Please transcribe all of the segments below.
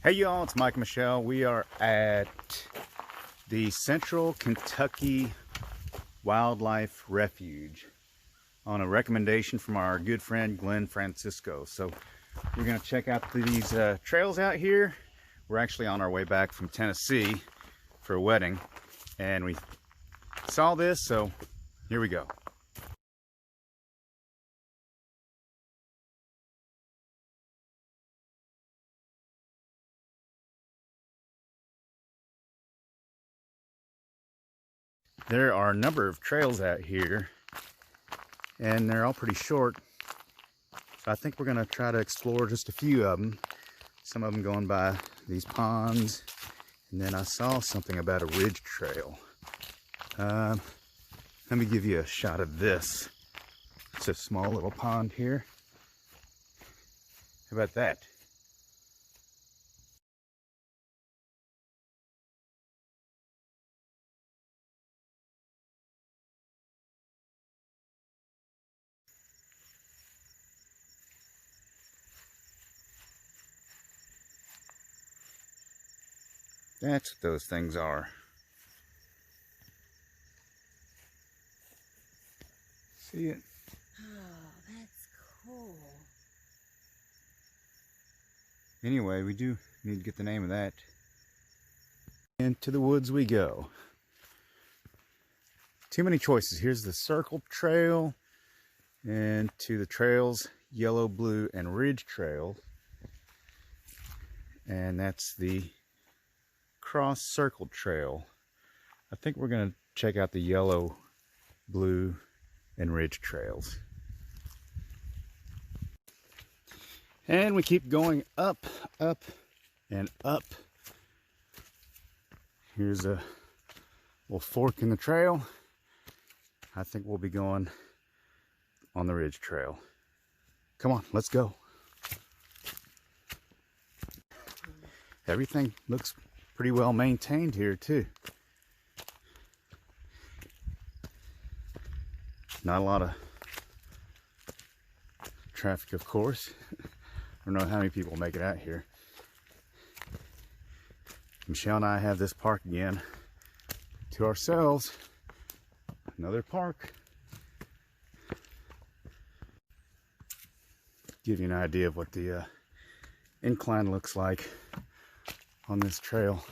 Hey y'all, it's Mike and Michelle. We are at the Central Kentucky Wildlife Refuge on a recommendation from our good friend Glenn Francisco. So we're going to check out these trails out here. We're actually on our way back from Tennessee for a wedding, and we saw this, so here we go. There are a number of trails out here, and they're all pretty short. So I think we're going to try to explore just a few of them. Some of them going by these ponds, and then I saw something about a ridge trail. Let me give you a shot of this. It's a small little pond here. How about that? That's what those things are. See it? Oh, that's cool. Anyway, we do need to get the name of that. Into the woods we go. Too many choices. Here's the Circle Trail, and to the trails, Yellow, Blue, and Ridge Trail. And that's the Cross Circle Trail. I think we're going to check out the Yellow, Blue, and Ridge trails. And we keep going up, up, and up. Here's a little fork in the trail. I think we'll be going on the Ridge Trail. Come on, let's go. Everything looks pretty well maintained here too. Not a lot of traffic, of course. I don't know how many people make it out here. Michelle and I have this park again to ourselves. Another park. Give you an idea of what the incline looks like on this trail.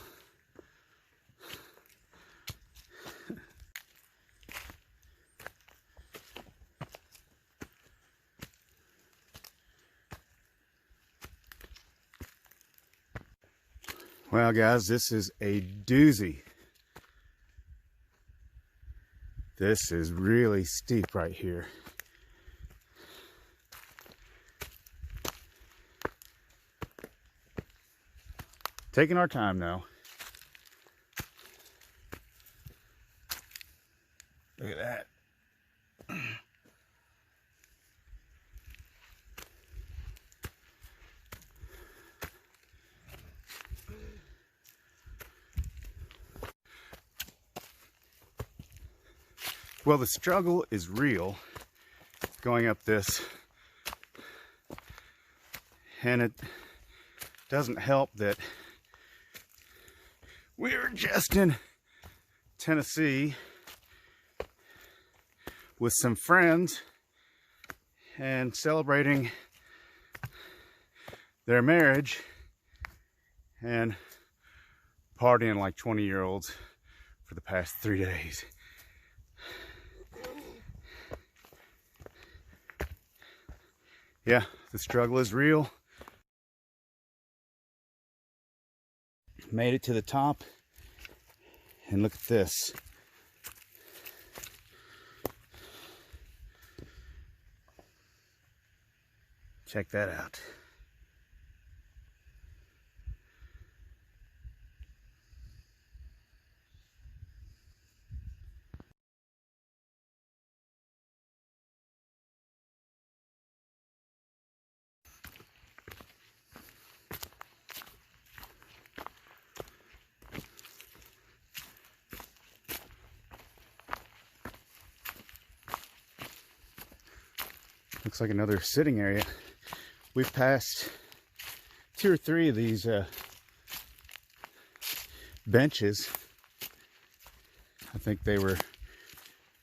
Well, guys, this is a doozy. This is really steep right here. Taking our time now. Look at that. Well, the struggle is real going up this, and it doesn't help that we're just in Tennessee with some friends and celebrating their marriage and partying like 20-year-olds for the past 3 days. Yeah, the struggle is real. Made it to the top, and look at this. Check that out. Looks like another sitting area. We've passed 2 or 3 of these benches. I think they were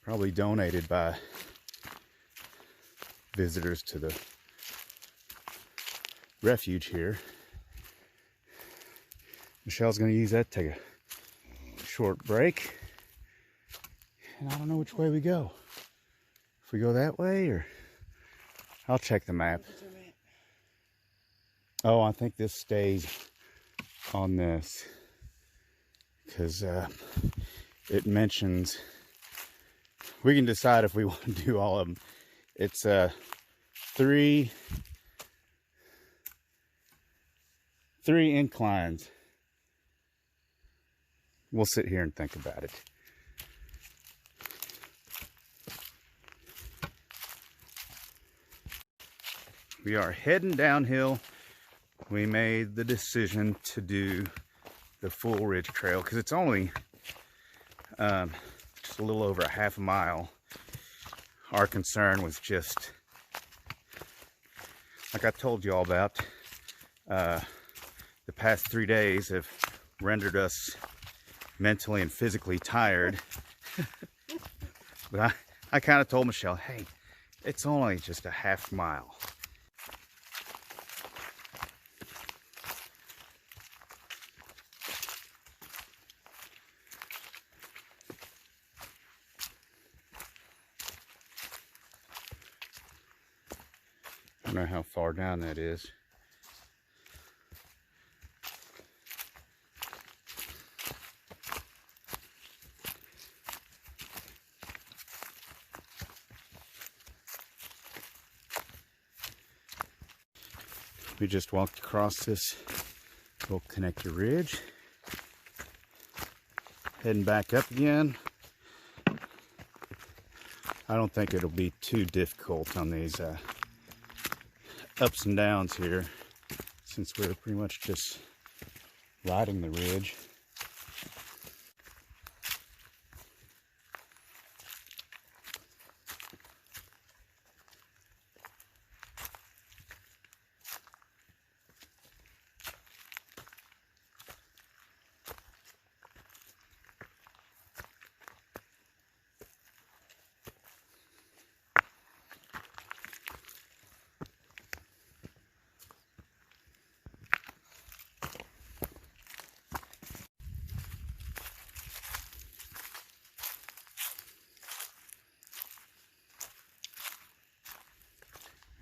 probably donated by visitors to the refuge here. Michelle's going to use that to take a short break. And I don't know which way we go. If we go that way, or I'll check the map. Oh, I think this stays on this, because it mentions, we can decide if we want to do all of them. It's three inclines. We'll sit here and think about it. We are heading downhill. We made the decision to do the full ridge trail because it's only just a little over a half a mile. Our concern was just, like I told you all about, the past 3 days have rendered us mentally and physically tired. But I kind of told Michelle, hey, it's only just a half mile. I don't know how far down that is. We just walked across this little connector ridge. Heading back up again. I don't think it'll be too difficult on these ups and downs here, since we're pretty much just riding the ridge.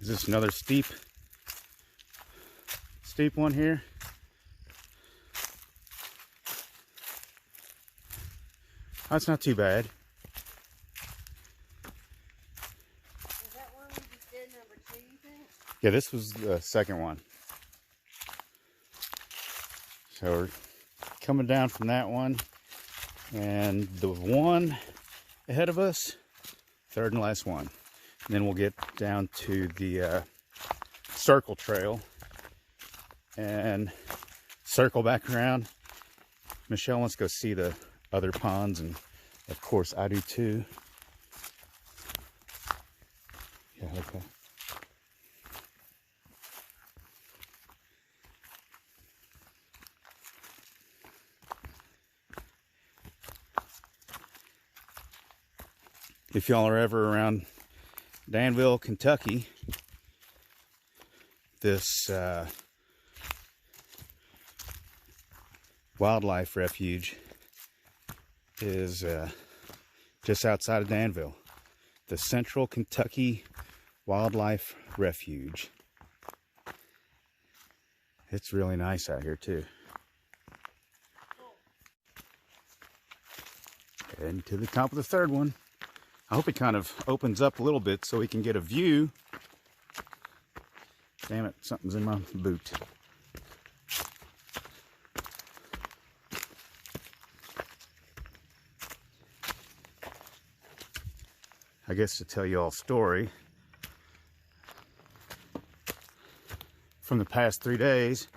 Is this another steep one here? That's not too bad. Is that one we just did, number 2, you think? Yeah, this was the second one. So we're coming down from that one, and the one ahead of us, third and last one. And then we'll get down to the circle trail and circle back around. Michelle wants to go see the other ponds, and of course I do too. Yeah, okay. If y'all are ever around Danville, Kentucky, this wildlife refuge is just outside of Danville. The Central Kentucky Wildlife Refuge. It's really nice out here too. Heading to the top of the third one. I hope it kind of opens up a little bit so we can get a view. Damn it, something's in my boot. I guess to tell you all a story, from the past 3 days,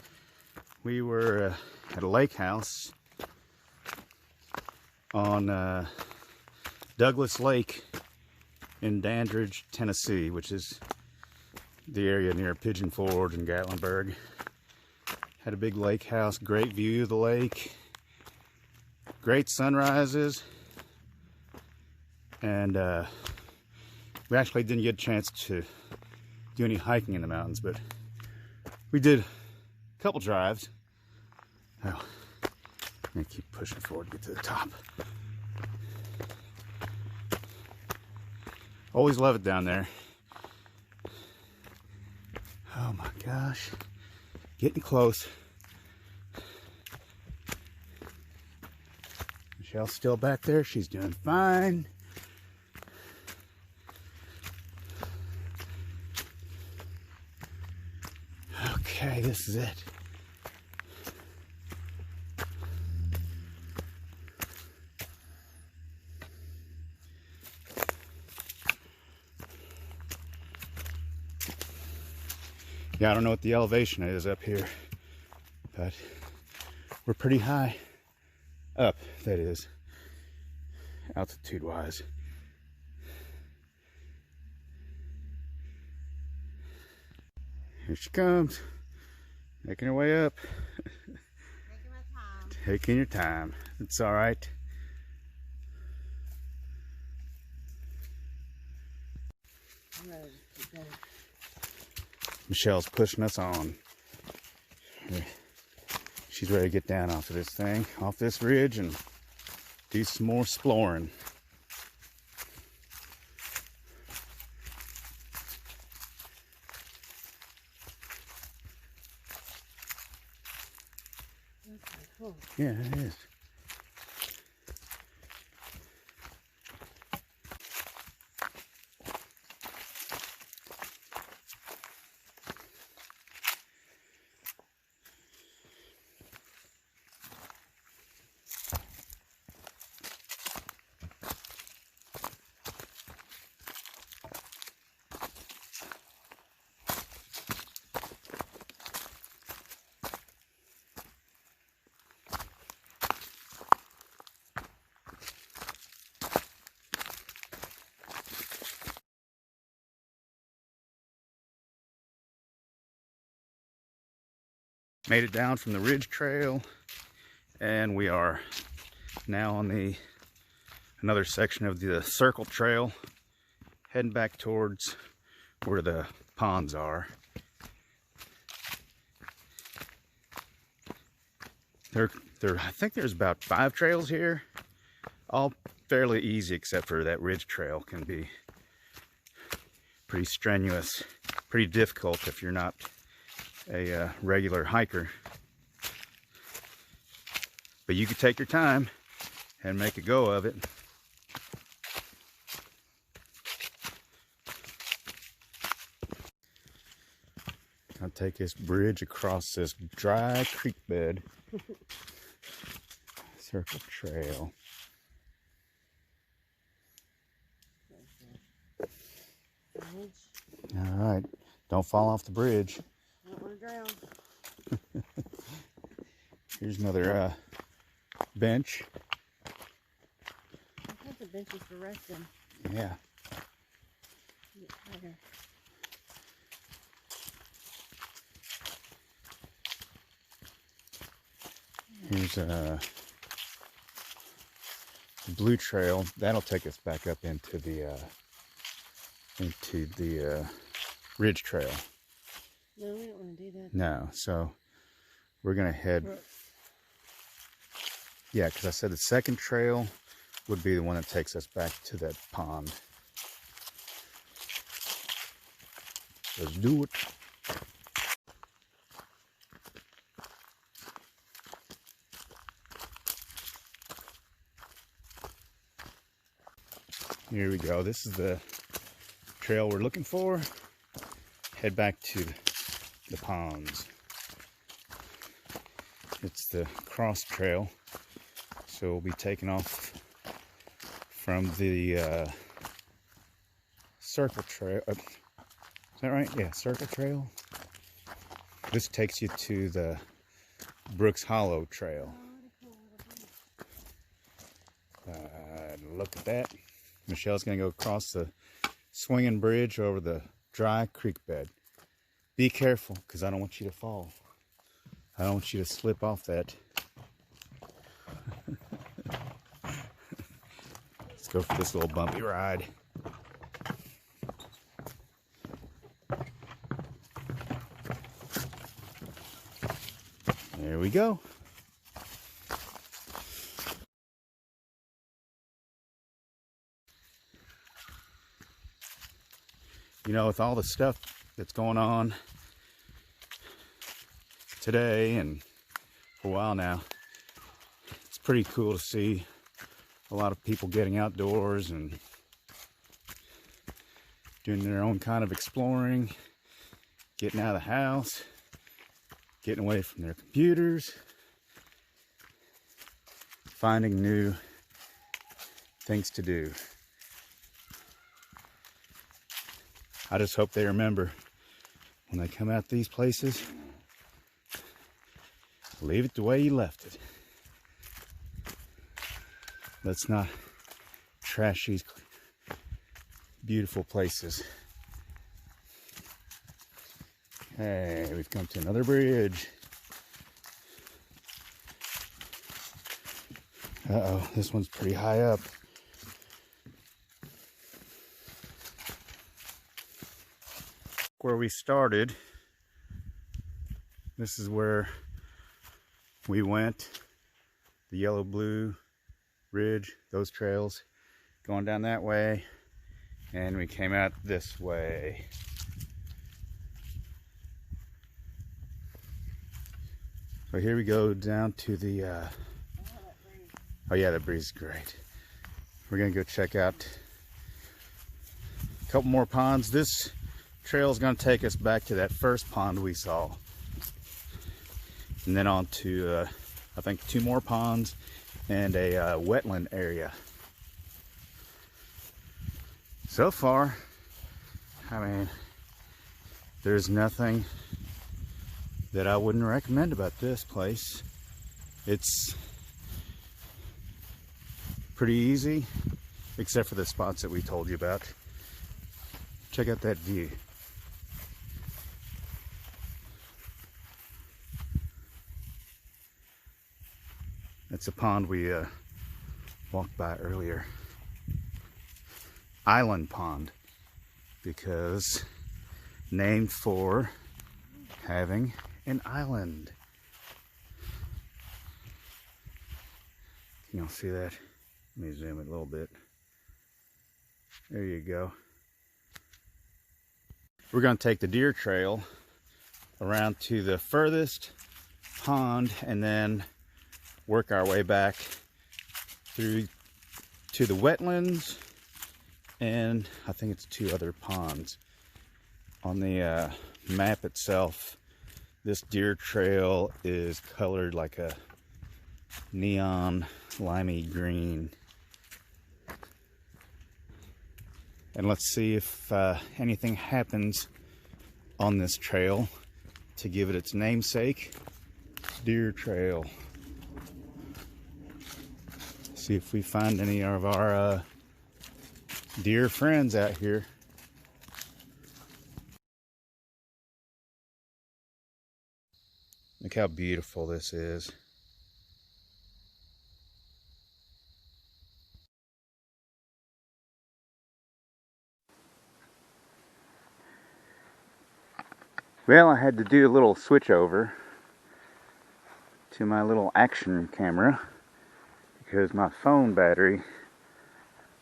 we were at a lake house on Douglas Lake in Dandridge, Tennessee, which is the area near Pigeon Forge and Gatlinburg. Had a big lake house, great view of the lake. great sunrises, and we actually didn't get a chance to do any hiking in the mountains, but we did a couple drives. Oh, I'm gonna keep pushing forward to get to the top. Always love it down there. Oh my gosh, getting close. Michelle's still back there, she's doing fine. Okay, this is it. Yeah, I don't know what the elevation is up here, but we're pretty high up, that is, altitude-wise. Here she comes, making her way up. Taking my time. Taking your time. It's all right. I'm ready to keep going. Michelle's pushing us on. She's ready to get down off of this thing, off this ridge, and do some more exploring. That's kind of cool. Yeah, it is. Made it down from the ridge trail, and we are now on another section of the circle trail, heading back towards where the ponds are. I think there's about 5 trails here, all fairly easy except for that ridge trail can be pretty strenuous, pretty difficult if you're not a regular hiker, but you could take your time and make a go of it. I'll take this bridge across this dry creek bed. Circle trail. All right, don't fall off the bridge. I don't want to drown. Here's another bench. I think the bench is for resting. Yeah. Get higher. Here's a blue trail. That'll take us back up into the ridge trail. No, we don't want to do that. No, so we're gonna head. Yeah, because I said the second trail would be the one that takes us back to that pond. Let's do it. Here we go. This is the trail we're looking for. Head back to the ponds. It's the cross trail, so we'll be taking off from the circle trail. Is that right? Yeah, circle trail. This takes you to the Brooks Hollow trail. Look at that. Michelle's gonna go across the swinging bridge over the dry creek bed. Be careful, because I don't want you to fall. I don't want you to slip off that. Go for this little bumpy ride. There we go. You know, with all the stuff that's going on today and for a while now, it's pretty cool to see a lot of people getting outdoors and doing their own kind of exploring, getting out of the house, getting away from their computers, finding new things to do. I just hope they remember when they come out these places, leave it the way you left it. Let's not trash these beautiful places. Hey, we've come to another bridge. Uh-oh, this one's pretty high up. Where we started, this is where we went. The yellow blue ridge, those trails going down that way, and we came out this way. So here we go down to the oh yeah, that breeze is great. We're gonna go check out a couple more ponds. This trail is going to take us back to that first pond we saw, and then on to I think 2 more ponds and a wetland area. So far, I mean, there's nothing that I wouldn't recommend about this place. It's pretty easy, except for the spots that we told you about. Check out that view. That's a pond we walked by earlier. Island Pond, because named for having an island. Can y'all see that? Let me zoom it a little bit. There you go. We're going to take the deer trail around to the furthest pond and then work our way back through to the wetlands, and I think it's 2 other ponds. On the map itself, this deer trail is colored like a neon limey green. And let's see if anything happens on this trail to give it its namesake, Deer Trail. See if we find any of our deer friends out here. Look how beautiful this is. Well, I had to do a little switch over to my little action camera because my phone battery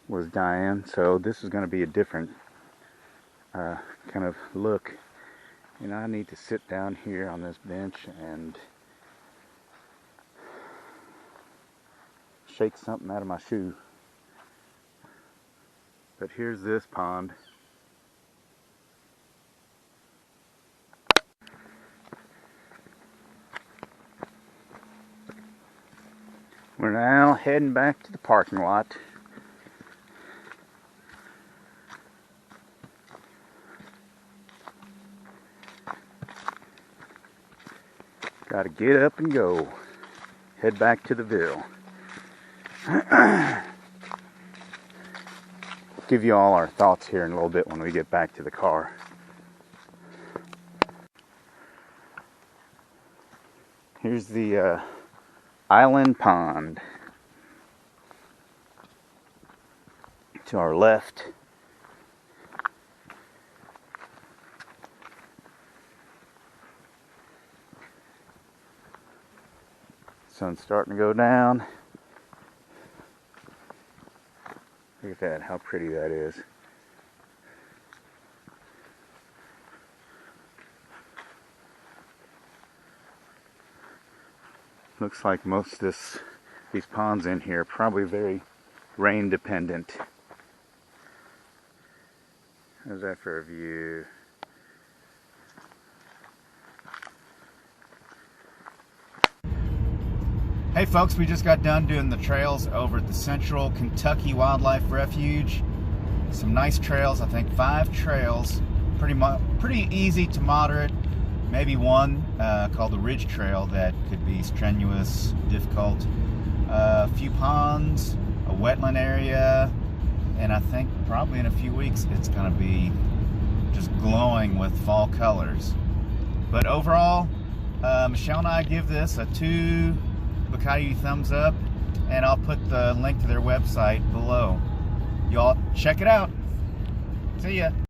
was dying, so this is going to be a different kind of look. And I need to sit down here on this bench and shake something out of my shoe. But here's this pond. We're now heading back to the parking lot. Gotta get up and go. Head back to the Ville. Give you all our thoughts here in a little bit when we get back to the car. Here's the Island Pond. to our left. Sun's starting to go down. Look at that, how pretty that is. Looks like most of these ponds in here are probably very rain dependent. How's that for a view? Hey folks, we just got done doing the trails over at the Central Kentucky Wildlife Refuge. Some nice trails, I think 5 trails, pretty easy to moderate. Maybe one called the Ridge Trail that could be strenuous, difficult. A few ponds, a wetland area, and I think probably in a few weeks it's going to be just glowing with fall colors. But overall, Michelle and I give this a 2 Bukayu thumbs up, and I'll put the link to their website below. Y'all check it out. See ya.